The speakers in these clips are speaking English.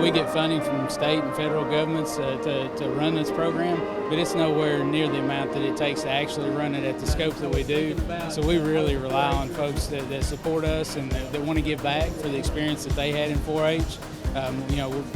We get funding from state and federal governments to run this program, but it's nowhere near the amount that it takes to actually run it at the scope that we do. So we really rely on folks that support us and that want to give back for the experience that they had in 4-H.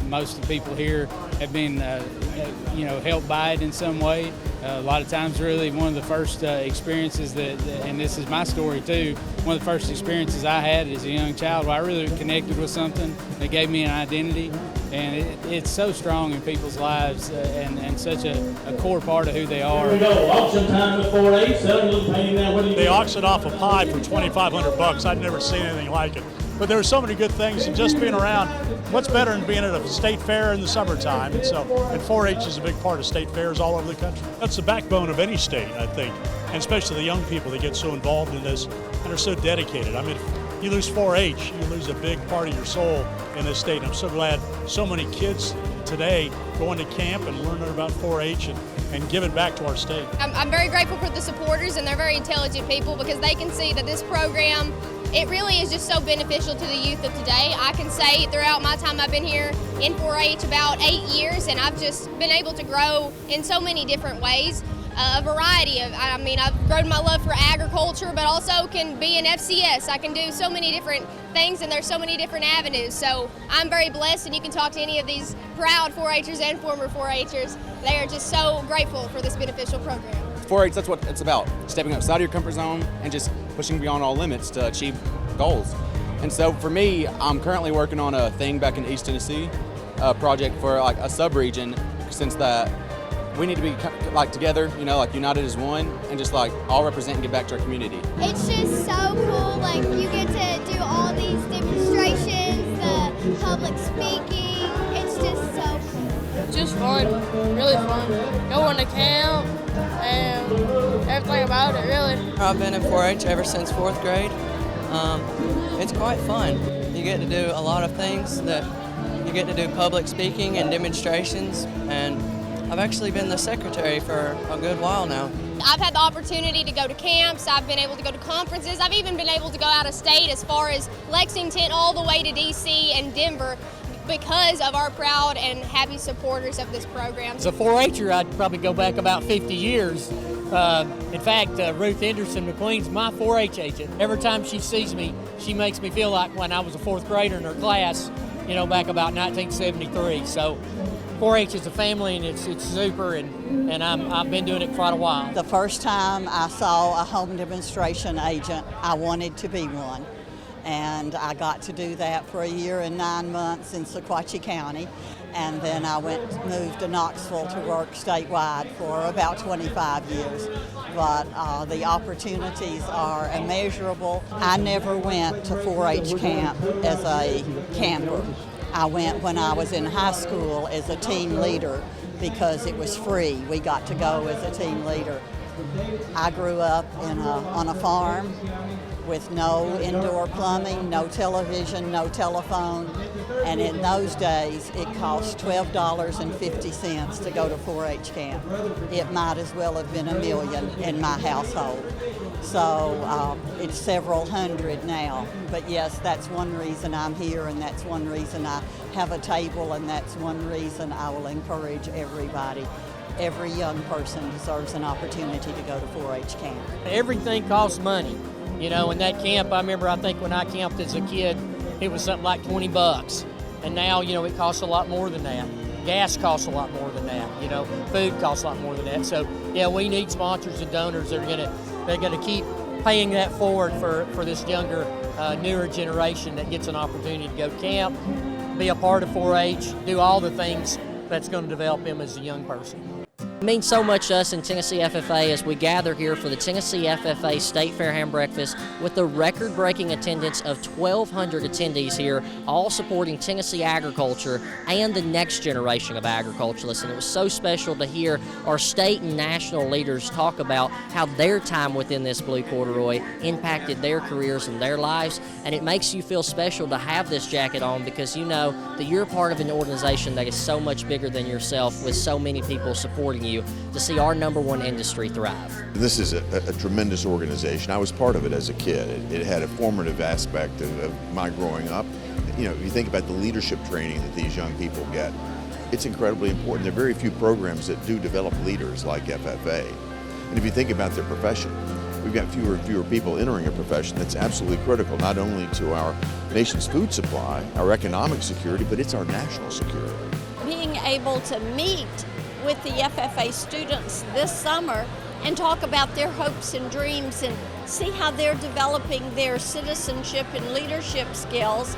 Most of the people here have been, helped by it in some way. A lot of times, really, one of the first experiences and this is my story too, one of the first experiences I had as a young child where I really connected with something that gave me an identity. And it's so strong in people's lives and such a core part of who they are. Here we go, auction time with 4-H, selling a little painting now. What do you They auctioned off a pie for $2,500. I'd never seen anything like it. But there were so many good things, and just being around, what's better than being at a state fair in the summertime? And 4-H is a big part of state fairs all over the country. That's the backbone of any state, I think, and especially the young people that get so involved in this and are so dedicated. I mean, if you lose 4-H, you lose a big part of your soul in this state. And I'm so glad so many kids today going to camp and learning about 4-H and giving back to our state. I'm very grateful for the supporters, and they're very intelligent people because they can see that this program, it really is just so beneficial to the youth of today. I can say throughout my time I've been here in 4-H about 8 years, and I've just been able to grow in so many different ways. A variety of, I've grown my love for agriculture, but also can be an FCS. I can do so many different things, and there's so many different avenues. So I'm very blessed, and you can talk to any of these proud 4-Hers and former 4-Hers. They are just so grateful for this beneficial program. 4-H, that's what it's about, stepping outside of your comfort zone and just pushing beyond all limits to achieve goals. And so for me, I'm currently working on a thing back in East Tennessee, a project for like a sub-region, since that we need to be like together, like united as one, and just like all represent and give back to our community. It's just so cool, like you get to do all these demonstrations, the public speaking, it's just so cool. Just fun, really fun. Going to camp and everything about it, really. I've been in 4-H ever since 4th grade. It's quite fun. You get to do a lot of things you get to do public speaking and demonstrations, and I've actually been the secretary for a good while now. I've had the opportunity to go to camps, I've been able to go to conferences, I've even been able to go out of state as far as Lexington all the way to DC and Denver because of our proud and happy supporters of this program. As a 4-Her, I'd probably go back about 50 years. In fact, Ruth Henderson McQueen's my 4-H agent. Every time she sees me, she makes me feel like when I was a 4th grader in her class, back about 1973. So 4-H is a family, and it's super, and I've been doing it quite a while. The first time I saw a home demonstration agent, I wanted to be one. And I got to do that for 1 year and 9 months in Sequatchie County. And then I moved to Knoxville to work statewide for about 25 years. But the opportunities are immeasurable. I never went to 4-H camp as a camper. I went when I was in high school as a team leader because it was free. We got to go as a team leader. I grew up on a farm with no indoor plumbing, no television, no telephone, and in those days it cost $12.50 to go to 4-H camp. It might as well have been $1 million in my household. So it's several hundred now, but yes, that's one reason I'm here, and that's one reason I have a table, and that's one reason I will encourage everybody. Every young person deserves an opportunity to go to 4-H camp. Everything costs money. In that camp, I think when I camped as a kid, it was something like $20. And now, it costs a lot more than that. Gas costs a lot more than that. Food costs a lot more than that. So, yeah, we need sponsors and donors that are gonna keep paying that forward for this younger, newer generation that gets an opportunity to go camp, be a part of 4-H, do all the things that's going to develop them as a young person. It means so much to us in Tennessee FFA as we gather here for the Tennessee FFA State Fair Ham Breakfast with the record-breaking attendance of 1,200 attendees here, all supporting Tennessee agriculture and the next generation of agriculturalists. And it was so special to hear our state and national leaders talk about how their time within this blue corduroy impacted their careers and their lives. And it makes you feel special to have this jacket on because you know that you're part of an organization that is so much bigger than yourself with so many people supporting you to see our #1 industry thrive. This is a tremendous organization. I was part of it as a kid. It had a formative aspect of my growing up. if you think about the leadership training that these young people get, it's incredibly important. There are very few programs that do develop leaders like FFA. And if you think about their profession, we've got fewer and fewer people entering a profession that's absolutely critical, not only to our nation's food supply, our economic security, but it's our national security. Being able to meet with the FFA students this summer and talk about their hopes and dreams and see how they're developing their citizenship and leadership skills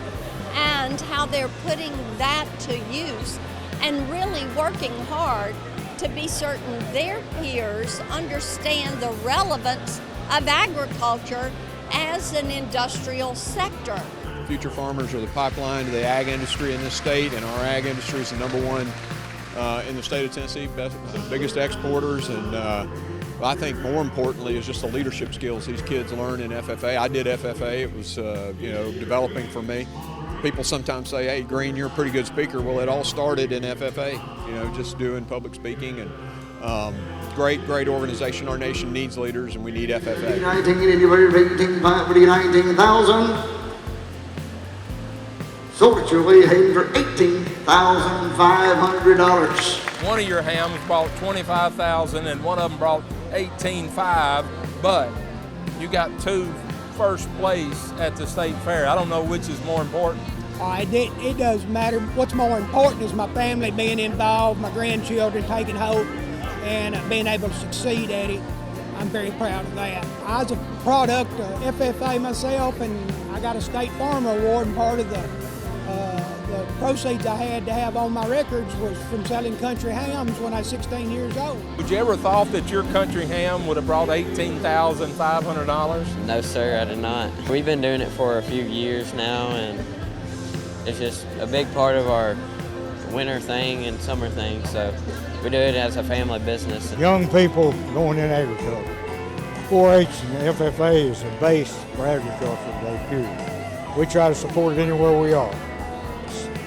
and how they're putting that to use and really working hard to be certain their peers understand the relevance of agriculture as an industrial sector. Future farmers are the pipeline to the ag industry in this state, and our ag industry is the #1 in the state of Tennessee, the biggest exporters, and I think more importantly is just the leadership skills these kids learn in FFA. I did FFA, it was developing for me. People sometimes say, hey, Green, you're a pretty good speaker. Well, it all started in FFA, just doing public speaking, and great organization. Our nation needs leaders, and we need FFA. 19,000. Sold it your way, Hayden, for $18,500. One of your hams brought $25,000 and one of them brought $18,500, but you got 2 first place at the state fair. I don't know which is more important. It doesn't matter. What's more important is my family being involved, my grandchildren taking hope, and being able to succeed at it. I'm very proud of that. I was a product of FFA myself, and I got a State Farmer Award, and part of the proceeds I had to have on my records was from selling country hams when I was 16 years old. Would you ever thought that your country ham would have brought $18,500? No, sir, I did not. We've been doing it for a few years now, and it's just a big part of our winter thing and summer thing, so we do it as a family business. Young people going in agriculture. 4-H and FFA is the base for agriculture today, period. We try to support it anywhere we are.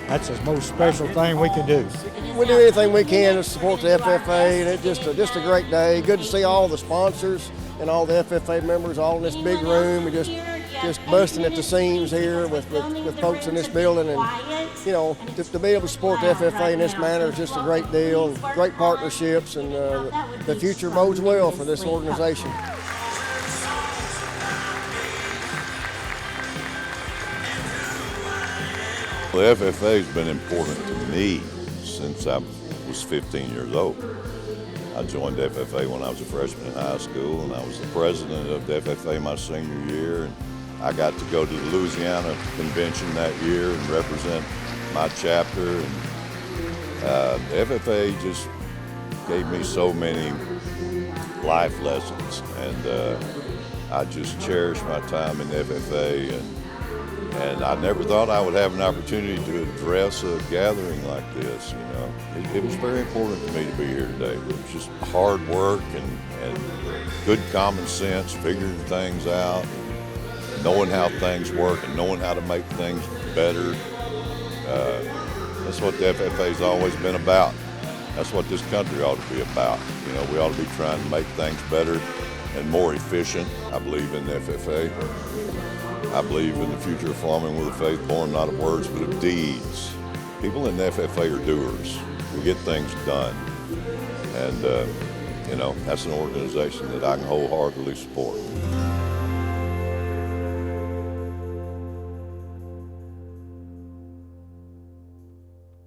That's the most special thing we can do. We do anything we can to support the FFA, and it's just a great day. Good to see all the sponsors and all the FFA members all in this big room. We're just busting at the seams here with folks in this building, and to be able to support the FFA in this manner is just a great deal. Great partnerships, and the future bodes well for this organization. The FFA has been important to me since I was 15 years old. I joined FFA when I was a freshman in high school, and I was the president of the FFA my senior year. And I got to go to the Louisiana convention that year and represent my chapter. And the FFA just gave me so many life lessons, and I just cherish my time in the FFA. And I never thought I would have an opportunity to address a gathering like this, It was very important to me to be here today. It was just hard work and good common sense, figuring things out, knowing how things work and knowing how to make things better. That's what the FFA's always been about. That's what this country ought to be about. We ought to be trying to make things better and more efficient. I believe in the FFA. I believe in the future of farming with a faith born not of words but of deeds. People in the FFA are doers. We get things done. And, that's an organization that I can wholeheartedly support.